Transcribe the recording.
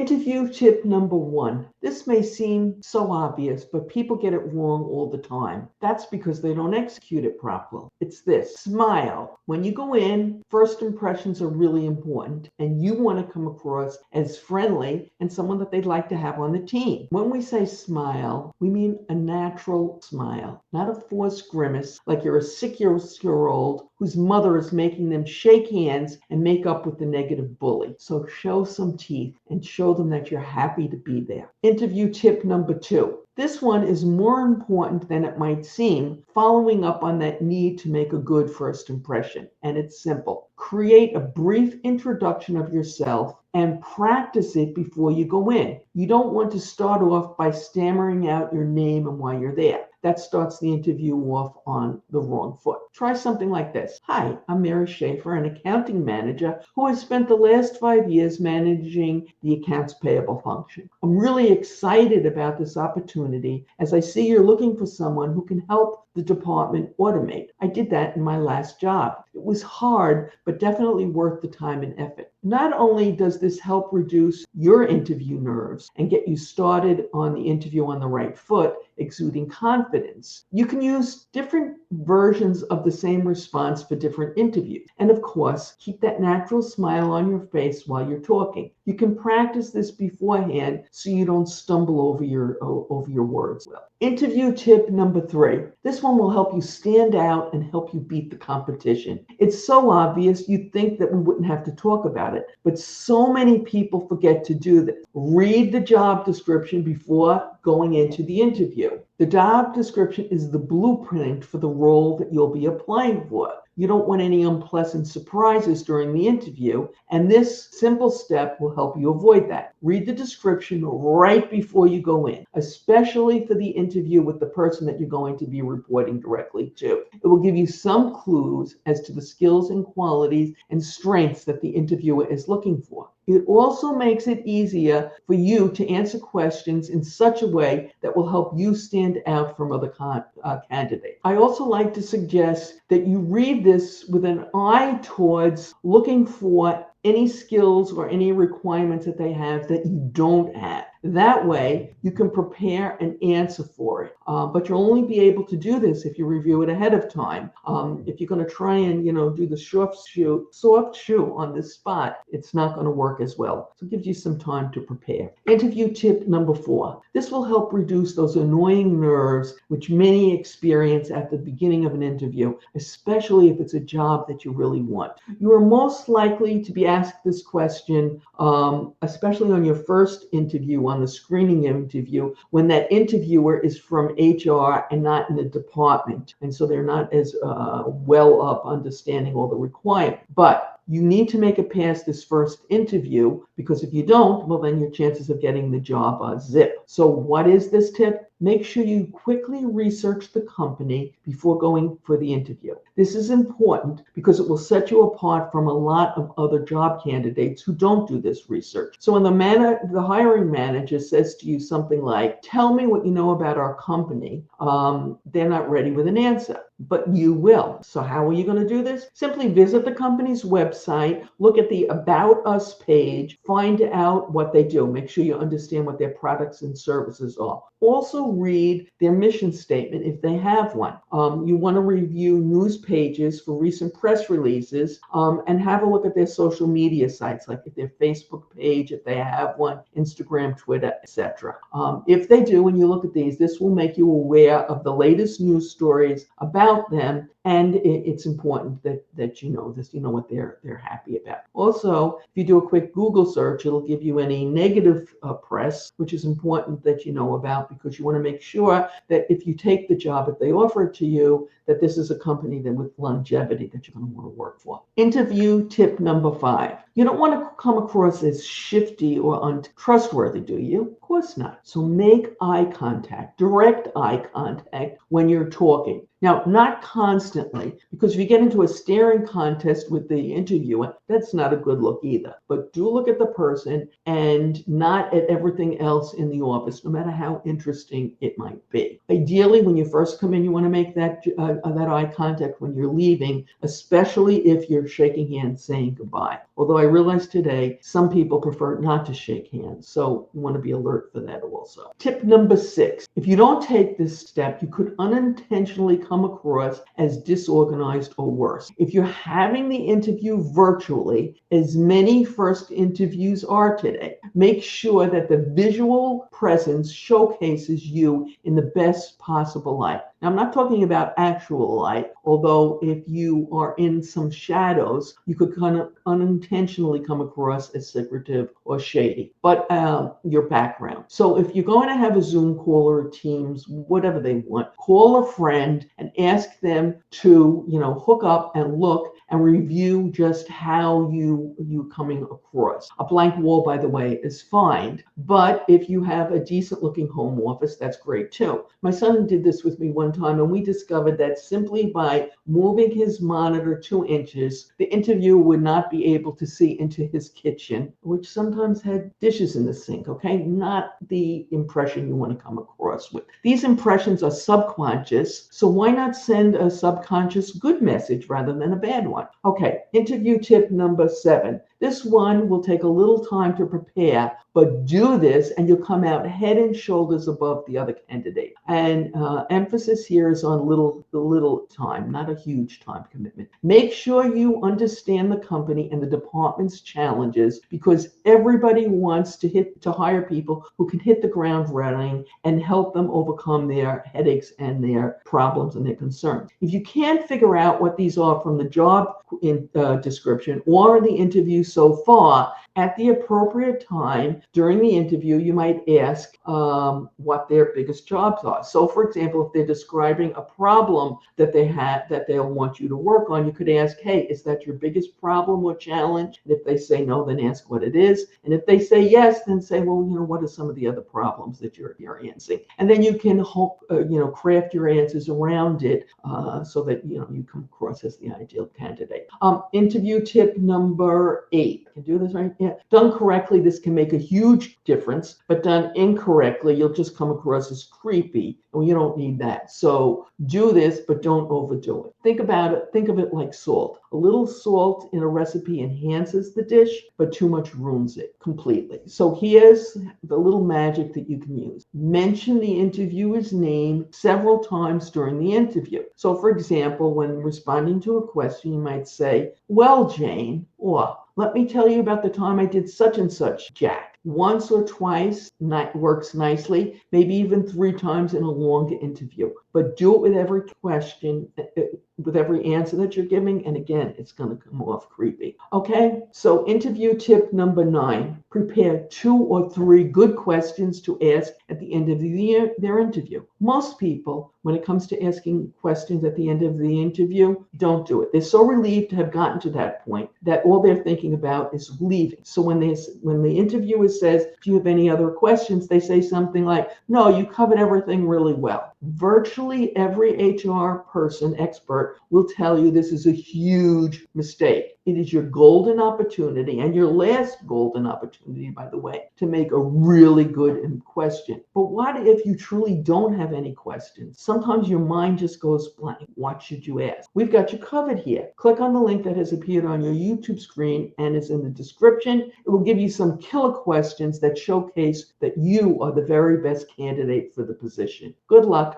Interview tip number 1. This may seem so obvious, but people get it wrong all the time. That's because they don't execute it properly. It's this: smile. When you go in, first impressions are really important, and you want to come across as friendly and someone that they'd like to have on the team. When we say smile, we mean a natural smile, not a forced grimace like you're a 6-year-old whose mother is making them shake hands and make up with the negative bully. So show some teeth and show them that you're happy to be there. Interview tip number 2. This one is more important than it might seem, following up on that need to make a good first impression. And it's simple. Create a brief introduction of yourself and practice it before you go in. You don't want to start off by stammering out your name and why you're there. That starts the interview off on the wrong foot. Try something like this. Hi, I'm Mary Schaefer, an accounting manager who has spent the last 5 years managing the accounts payable function. I'm really excited about this opportunity as I see you're looking for someone who can help the department automate. I did that in my last job. It was hard, but definitely worth the time and effort. Not only does this help reduce your interview nerves and get you started on the interview on the right foot, exuding confidence, you can use different versions of the same response for different interviews. And of course, keep that natural smile on your face while you're talking. You can practice this beforehand so you don't stumble over your words. Interview tip number 3. This one will help you stand out and help you beat the competition. It's so obvious you'd think that we wouldn't have to talk about it, but so many people forget to do this. Read the job description before going into the interview. The job description is the blueprint for the role that you'll be applying for. You don't want any unpleasant surprises during the interview, and this simple step will help you avoid that. Read the description right before you go in, especially for the interview with the person that you're going to be reporting directly to. It will give you some clues as to the skills and qualities and strengths that the interviewer is looking for. It also makes it easier for you to answer questions in such a way that will help you stand out from other candidates. I also like to suggest that you read this with an eye towards looking for any skills or any requirements that they have that you don't have. That way, you can prepare an answer for it. But you'll only be able to do this if you review it ahead of time. If you're going to try and do the soft shoe on this spot, it's not going to work as well. So it gives you some time to prepare. Interview tip number 4. This will help reduce those annoying nerves which many experience at the beginning of an interview, especially if it's a job that you really want. You are most likely to be asked this question, especially on your first interview, on the screening interview, when that interviewer is from HR and not in the department. And so they're not as well up understanding all the requirements. But you need to make it past this first interview, because if you don't, well, then your chances of getting the job are zip. So what is this tip? Make sure you quickly research the company before going for the interview. This is important because it will set you apart from a lot of other job candidates who don't do this research. So when the hiring manager says to you something like, "Tell me what you know about our company," they're not ready with an answer, but you will. So how are you going to do this? Simply visit the company's website, look at the About Us page, find out what they do. Make sure you understand what their products and services are. Also read their mission statement if they have one. You want to review news pages for recent press releases, and have a look at their social media sites, like their Facebook page, if they have one, Instagram, Twitter, etc. If they do, when you look at these, this will make you aware of the latest news stories about them, and it's important that you know this, you know what they're happy about. Also, if you do a quick Google search, it'll give you any negative press, which is important that you know about, because you want to make sure that if you take the job, if they offer it to you, that this is a company that with longevity that you're going to want to work for. Interview tip number 5. You don't want to come across as shifty or untrustworthy, do you? Of course not. So make eye contact, direct eye contact when you're talking. Now, not constantly, because if you get into a staring contest with the interviewer, that's not a good look either. But do look at the person and not at everything else in the office, no matter how interesting it might be. Ideally, when you first come in, you want to make that eye contact when you're leaving, especially if you're shaking hands saying goodbye. Although I realize today some people prefer not to shake hands. So you want to be alert for that also. Tip number 6. If you don't take this step, you could unintentionally come across as disorganized or worse. If you're having the interview virtually, as many first interviews are today, make sure that the visual presence showcases you in the best possible light. Now, I'm not talking about actual light, although if you are in some shadows, you could kind of unintentionally come across as secretive or shady, but your background. So if you're going to have a Zoom call or a Teams, whatever they want, call a friend and ask them to, hook up and look and review just how you coming across. A blank wall, by the way, is fine, but if you have a decent looking home office, that's great too. My son did this with me one time, and we discovered that simply by moving his monitor 2 inches, the interviewer would not be able to see into his kitchen, which sometimes had dishes in the sink, okay? Not the impression you want to come across with. These impressions are subconscious, so why not send a subconscious good message rather than a bad one? Okay, interview tip number 7. This one will take a little time to prepare, but do this and you'll come out head and shoulders above the other candidate. And emphasis here is on the little time, not a huge time commitment. Make sure you understand the company and the department's challenges, because everybody wants to hire people who can hit the ground running and help them overcome their headaches and their problems and their concerns. If you can't figure out what these are from the job description or the interview so far, at the appropriate time during the interview, you might ask what their biggest jobs are. So, for example, if they're describing a problem that they had that they'll want you to work on, you could ask, hey, is that your biggest problem or challenge? And if they say no, then ask what it is. And if they say yes, then say, well, what are some of the other problems that you're experiencing? And then you can craft your answers around it so that you come across as the ideal candidate. Interview tip number 8. I can do this right? Yeah. Done correctly, this can make a huge difference, but done incorrectly, you'll just come across as creepy, and you don't need that. So do this, but don't overdo it. Think about it. Think of it like salt. A little salt in a recipe enhances the dish, but too much ruins it completely. So here's the little magic that you can use. Mention the interviewer's name several times during the interview. So, for example, when responding to a question, you might say, well, Jane, or let me tell you about the time I did such and such, Jack. Once or twice works nicely, maybe even 3 times in a longer interview. But do it with every question, with every answer that you're giving. And again, it's going to come off creepy. Okay, so interview tip number 9. Prepare 2 or 3 good questions to ask at the end of their interview. Most people, when it comes to asking questions at the end of the interview, don't do it. They're so relieved to have gotten to that point that all they're thinking about is leaving. So when the interviewer says, do you have any other questions? They say something like, no, you covered everything really well. Virtually every HR expert will tell you this is a huge mistake. It is your golden opportunity, and your last golden opportunity, by the way, to make a really good question. But what if you truly don't have any questions? Sometimes your mind just goes blank. What should you ask? We've got you covered here. Click on the link that has appeared on your YouTube screen and is in the description. It will give you some killer questions that showcase that you are the very best candidate for the position. Good luck.